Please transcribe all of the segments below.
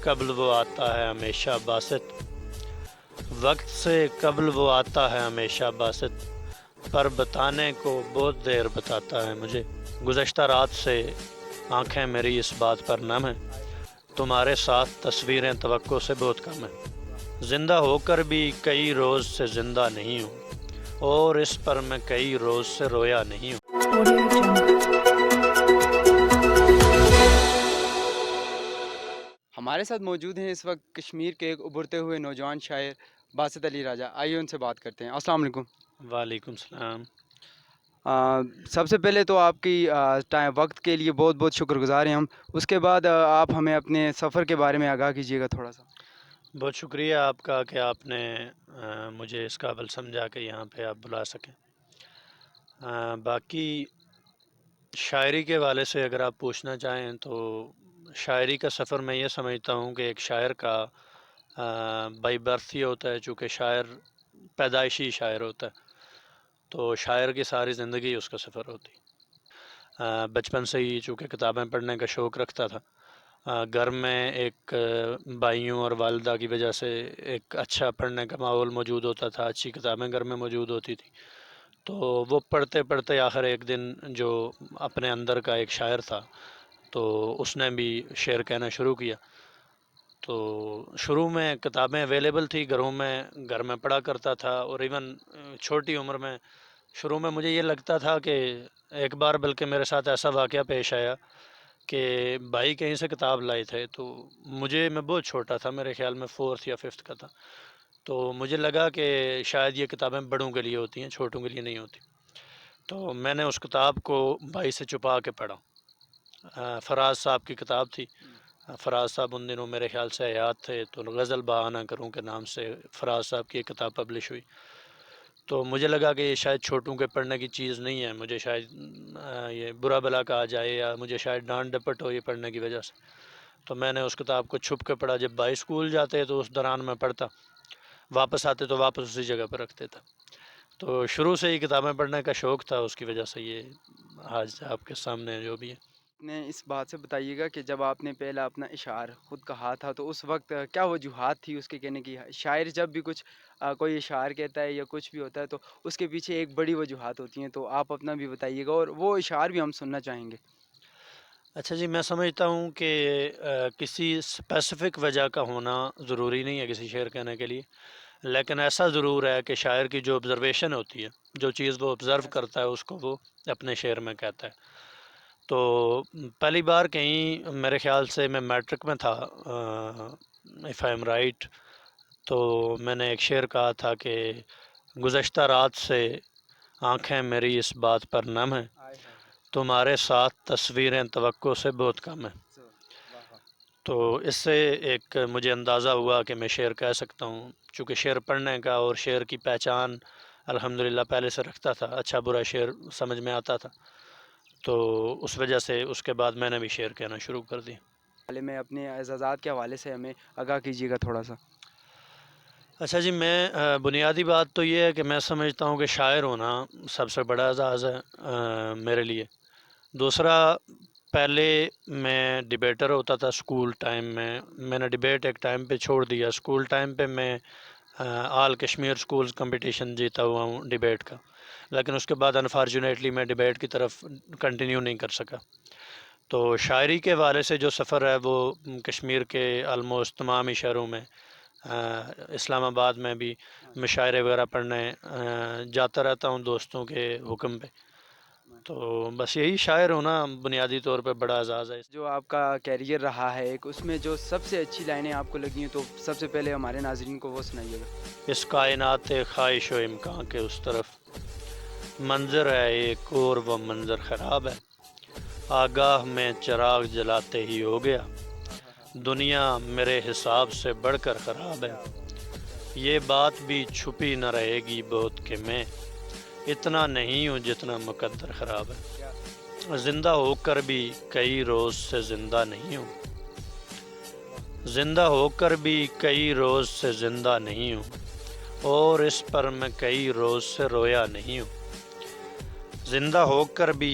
قبل وہ آتا ہے ہمیشہ باسط، وقت سے قبل وہ آتا ہے ہمیشہ باسط، پر بتانے کو بہت دیر بتاتا ہے مجھے، گزشتہ رات سے آنکھیں میری اس بات پر نم ہیں، تمہارے ساتھ تصویریں توقع سے بہت کم ہیں، زندہ ہو کر بھی کئی روز سے زندہ نہیں ہوں، اور اس پر میں کئی روز سے رویا نہیں ہوں۔ ہمارے ساتھ موجود ہیں اس وقت کشمیر کے ایک ابھرتے ہوئے نوجوان شاعر باسط علی راجہ، آئیے ان سے بات کرتے ہیں۔ السلام علیکم۔ وعلیکم السلام۔ سب سے پہلے تو آپ کی وقت کے لیے بہت بہت شکر گزار ہیں ہم۔ اس کے بعد آپ ہمیں اپنے سفر کے بارے میں آگاہ کیجیے گا تھوڑا سا۔ بہت شکریہ آپ کا کہ آپ نے مجھے اس قابل سمجھا کہ یہاں پہ آپ بلا سکیں۔ باقی شاعری کے حوالے سے اگر آپ پوچھنا چاہیں تو شاعری کا سفر میں یہ سمجھتا ہوں کہ ایک شاعر کا بائی برتھ ہی ہوتا ہے، چونکہ شاعر پیدائشی شاعر ہوتا ہے، تو شاعر کی ساری زندگی اس کا سفر ہوتی۔ بچپن سے ہی چونکہ کتابیں پڑھنے کا شوق رکھتا تھا، گھر میں ایک بھائیوں اور والدہ کی وجہ سے ایک اچھا پڑھنے کا ماحول موجود ہوتا تھا، اچھی کتابیں گھر میں موجود ہوتی تھی، تو وہ پڑھتے پڑھتے آخر ایک دن جو اپنے اندر کا ایک شاعر تھا تو اس نے بھی شعر کہنا شروع کیا۔ تو شروع میں کتابیں اویلیبل تھی گھر میں پڑھا کرتا تھا، اور ایون چھوٹی عمر میں شروع میں مجھے یہ لگتا تھا کہ ایک بار بلکہ میرے ساتھ ایسا واقعہ پیش آیا کہ بھائی کہیں سے کتاب لائے تھے، تو میں بہت چھوٹا تھا، میرے خیال میں 4th یا 5th کا تھا، تو مجھے لگا کہ شاید یہ کتابیں بڑوں کے لیے ہوتی ہیں، چھوٹوں کے لیے نہیں ہوتی، تو میں نے اس کتاب کو بھائی سے چھپا کے پڑھا۔ فراز صاحب کی کتاب تھی۔ فراز صاحب ان دنوں میرے خیال سے حیات تھے، تو غزل بہانہ کروں کے نام سے فراز صاحب کی ایک کتاب پبلش ہوئی، تو مجھے لگا کہ یہ شاید چھوٹوں کے پڑھنے کی چیز نہیں ہے، مجھے شاید یہ برا بلا کہا جائے یا مجھے شاید ڈانٹ ڈپٹ ہو یہ پڑھنے کی وجہ سے، تو میں نے اس کتاب کو چھپ کے پڑھا۔ جب بھائی اسکول جاتے تو اس دوران میں پڑھتا، واپس آتے تو واپس اسی جگہ پر رکھ دیتا، تو شروع سے ہی کتابیں پڑھنے کا شوق تھا، اس کی وجہ سے یہ آج آپ کے سامنے جو بھی ہے۔ نے اس بات سے بتائیے گا کہ جب آپ نے پہلا اپنا اشعار خود کہا تھا تو اس وقت کیا وجوہات تھی اس کے کہنے کی؟ شاعر جب بھی کچھ کوئی اشعار کہتا ہے یا کچھ بھی ہوتا ہے تو اس کے پیچھے ایک بڑی وجوہات ہوتی ہیں، تو آپ اپنا بھی بتائیے گا اور وہ اشعار بھی ہم سننا چاہیں گے۔ اچھا جی، میں سمجھتا ہوں کہ کسی اسپیسیفک وجہ کا ہونا ضروری نہیں ہے کسی شعر کہنے کے لیے، لیکن ایسا ضرور ہے کہ شاعر کی جو آبزرویشن ہوتی ہے، جو چیز وہ آبزرو کرتا ہے اس کو وہ اپنے شعر میں کہتا ہے۔ تو پہلی بار کہیں میرے خیال سے میں میٹرک میں تھا، اف آئی ایم رائٹ، تو میں نے ایک شعر کہا تھا کہ گزشتہ رات سے آنکھیں میری اس بات پر نم ہیں، تمہارے ساتھ تصویریں توقع سے بہت کم ہیں، تو اس سے ایک مجھے اندازہ ہوا کہ میں شعر کہہ سکتا ہوں، چونکہ شعر پڑھنے کا اور شعر کی پہچان الحمدللہ پہلے سے رکھتا تھا، اچھا برا شعر سمجھ میں آتا تھا، تو اس وجہ سے اس کے بعد میں نے بھی شعر کہنا شروع کر دی۔ حوالے میں اپنے اعزازات کے حوالے سے ہمیں آگاہ کیجیے گا تھوڑا سا۔ اچھا جی، میں بنیادی بات تو یہ ہے کہ میں سمجھتا ہوں کہ شاعر ہونا سب سے بڑا اعزاز ہے میرے لیے۔ دوسرا، پہلے میں ڈبیٹر ہوتا تھا اسکول ٹائم میں نے ڈبیٹ ایک ٹائم پہ چھوڑ دیا۔ اسکول ٹائم پہ میں آل کشمیر اسکولز کمپٹیشن جیتا ہوا ہوں ڈبیٹ کا، لیکن اس کے بعد انفارچونیٹلی میں ڈبیٹ کی طرف کنٹینیو نہیں کر سکا۔ تو شاعری کے حوالے سے جو سفر ہے وہ کشمیر کے آلموسٹ تمام ہی شہروں میں، اسلام آباد میں بھی مشاعرے وغیرہ پڑھنے جاتا رہتا ہوں دوستوں کے حکم پہ، تو بس یہی شاعر ہونا بنیادی طور پہ بڑا اعزاز ہے۔ جو آپ کا کیریئر رہا ہے ایک، اس میں جو سب سے اچھی لائنیں آپ کو لگی ہیں تو سب سے پہلے ہمارے ناظرین کو وہ سنائیے گا۔ اس کائنات خواہش و امکان کے اس طرف منظر ہے ایک اور وہ منظر خراب ہے، آگاہ میں چراغ جلاتے ہی ہو گیا، دنیا میرے حساب سے بڑھ کر خراب ہے، یہ بات بھی چھپی نہ رہے گی بہت کہ میں اتنا نہیں ہوں جتنا مقدر خراب ہے، زندہ ہو کر بھی کئی روز سے زندہ نہیں ہوں، زندہ ہو کر بھی کئی روز سے زندہ نہیں ہوں، اور اس پر میں کئی روز سے رویا نہیں ہوں، زندہ ہو کر بھی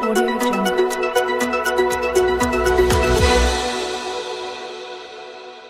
Audio Jungle.